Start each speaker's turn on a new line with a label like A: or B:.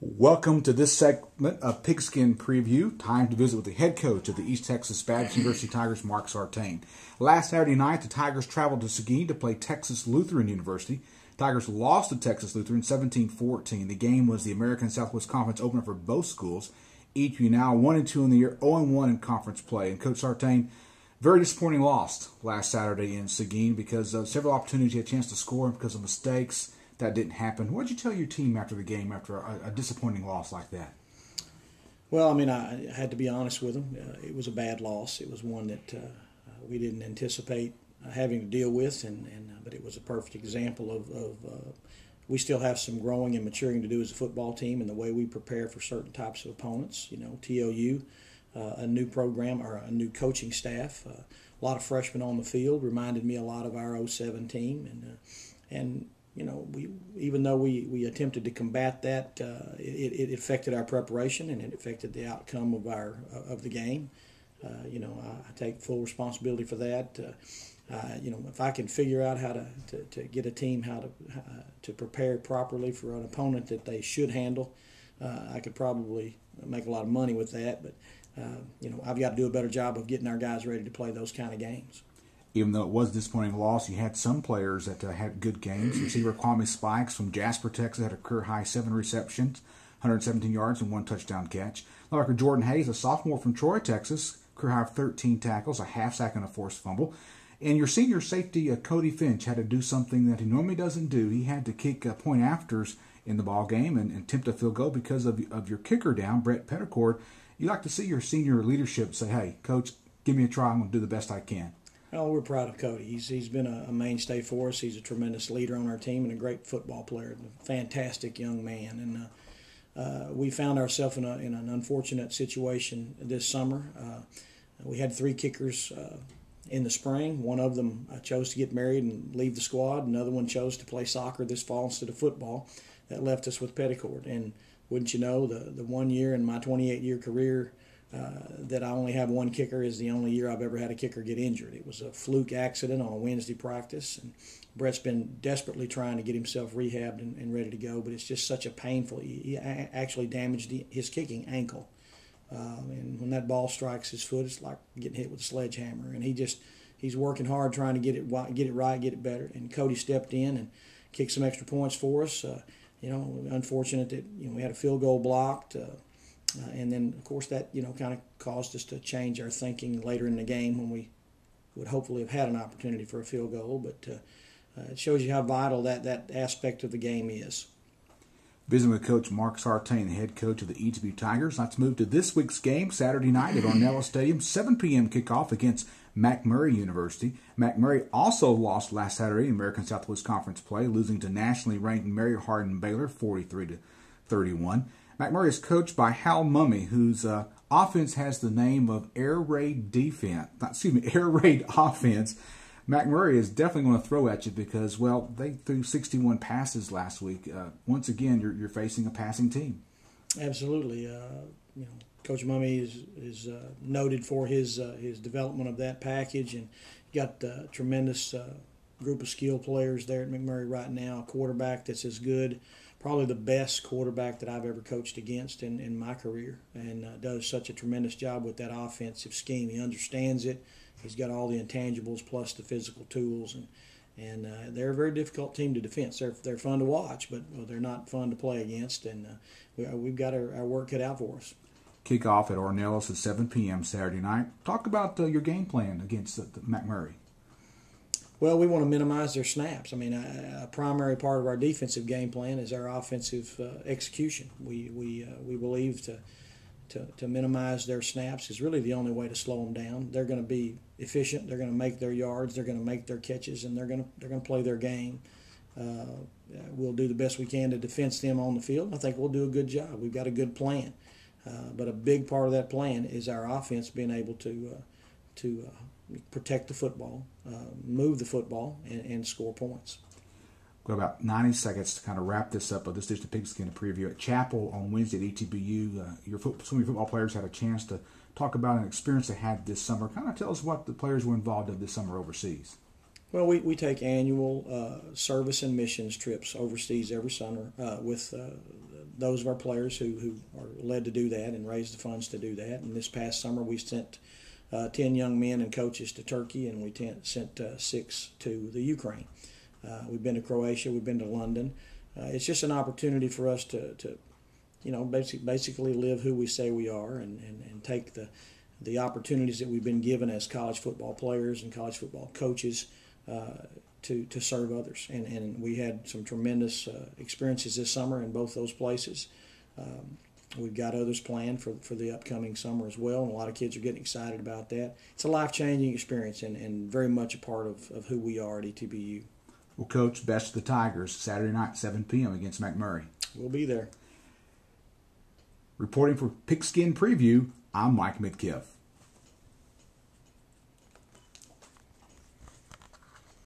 A: Welcome to this segment of Pigskin Preview. Time to visit with the head coach of the East Texas Baptist University Tigers, Mark Sartain. Last Saturday night, the Tigers traveled to Seguin to play Texas Lutheran University. Tigers lost to Texas Lutheran 17-14. The game was the American Southwest Conference opener for both schools. ETBU now 1-2 in the year, 0-1 in conference play. And Coach Sartain, very disappointing loss last Saturday in Seguin because of several opportunities he had a chance to score and because of mistakes. That didn't happen. What did you tell your team after the game, after a disappointing loss like that?
B: Well, I mean, I had to be honest with them. It was a bad loss. It was one that we didn't anticipate having to deal with, but it was a perfect example of we still have some growing and maturing to do as a football team in the way we prepare for certain types of opponents. You know, TOU, a new program or a new coaching staff, a lot of freshmen on the field, reminded me a lot of our 07 team, and you know, even though we attempted to combat that, it affected our preparation and it affected the outcome of the game. You know, I take full responsibility for that. You know, if I can figure out how to get a team how to prepare properly for an opponent that they should handle, I could probably make a lot of money with that. But you know, I've got to do a better job of getting our guys ready to play those kind of games.
A: Even though it was a disappointing loss, you had some players that had good games. Receiver Kwame Spikes from Jasper, Texas, had a career-high 7 receptions, 117 yards, and 1 touchdown catch. Linebacker Jordan Hayes, a sophomore from Troy, Texas, career-high 13 tackles, a half sack, and a forced fumble. And your senior safety, Cody Finch, had to do something that he normally doesn't do. He had to kick point afters in the ball game and attempt a field goal because of your kicker down, Brett Petticord. You like to see your senior leadership say, hey, Coach, give me a try. I'm going to do the best I can.
B: Oh, we're proud of Cody. He's been a mainstay for us. He's a tremendous leader on our team and a great football player, a fantastic young man. And we found ourselves in an unfortunate situation this summer. We had 3 kickers in the spring. One of them chose to get married and leave the squad. Another one chose to play soccer this fall instead of football. That left us with Petticord. And wouldn't you know, the 1 year in my 28-year career that I only have 1 kicker is the only year I've ever had a kicker get injured. It was a fluke accident on a Wednesday practice, and Brett's been desperately trying to get himself rehabbed and ready to go, but it's just such a painful. He actually damaged his kicking ankle, and when that ball strikes his foot, it's like getting hit with a sledgehammer. And he's working hard trying to get it right, get it better. And Cody stepped in and kicked some extra points for us. You know, unfortunate that we had a field goal blocked. And then, of course, that, kind of caused us to change our thinking later in the game when we would hopefully have had an opportunity for a field goal. But it shows you how vital that aspect of the game is.
A: Visiting with Coach Mark Sartain, the head coach of the ETBU Tigers. Let's move to this week's game, Saturday night at Ornella Stadium, 7 p.m. kickoff against McMurry University. McMurry also lost last Saturday in American Southwest Conference play, losing to nationally ranked Mary Hardin Baylor 43-31. McMurray is coached by Hal Mummy, whose offense has the name of Air Raid Offense. McMurray is definitely going to throw at you because, well, they threw 61 passes last week. Once again, you're facing a passing team.
B: Absolutely. Coach Mummy is noted for his development of that package, and got a tremendous group of skilled players there at McMurray right now. A quarterback that's as good, probably the best quarterback that I've ever coached against in my career, and does such a tremendous job with that offensive scheme. He understands it. He's got all the intangibles plus the physical tools, and they're a very difficult team to defend. They're fun to watch, but they're not fun to play against, and we've got our work cut out for us.
A: Kickoff at Ornelas at 7 p.m. Saturday night. Talk about your game plan against McMurray.
B: Well, we want to minimize their snaps. I mean, a primary part of our defensive game plan is our offensive execution. We believe to minimize their snaps is really the only way to slow them down. They're going to be efficient. They're going to make their yards. They're going to make their catches, and they're going to play their game. We'll do the best we can to defense them on the field. I think we'll do a good job. We've got a good plan, but a big part of that plan is our offense being able to protect the football, move the football, and score points.
A: We've got about 90 seconds to kind of wrap this up. But this is the Pigskin Preview at Chapel on Wednesday at ETBU. Some of your football players had a chance to talk about an experience they had this summer. Kind of tell us what the players were involved in this summer overseas.
B: Well, we take annual service and missions trips overseas every summer with those of our players who are led to do that and raise the funds to do that. And this past summer we sent 10 young men and coaches to Turkey, and we sent 6 to the Ukraine. We've been to Croatia, we've been to London. It's just an opportunity for us to basically live who we say we are, and take the opportunities that we've been given as college football players and college football coaches to serve others. And we had some tremendous experiences this summer in both those places. We've got others planned for the upcoming summer as well, and a lot of kids are getting excited about that. It's a life-changing experience and very much a part of who we are at ETBU.
A: Well, Coach, best of the Tigers, Saturday night, 7 p.m. against McMurry.
B: We'll be there.
A: Reporting for Pigskin Preview, I'm Mike Midkiff.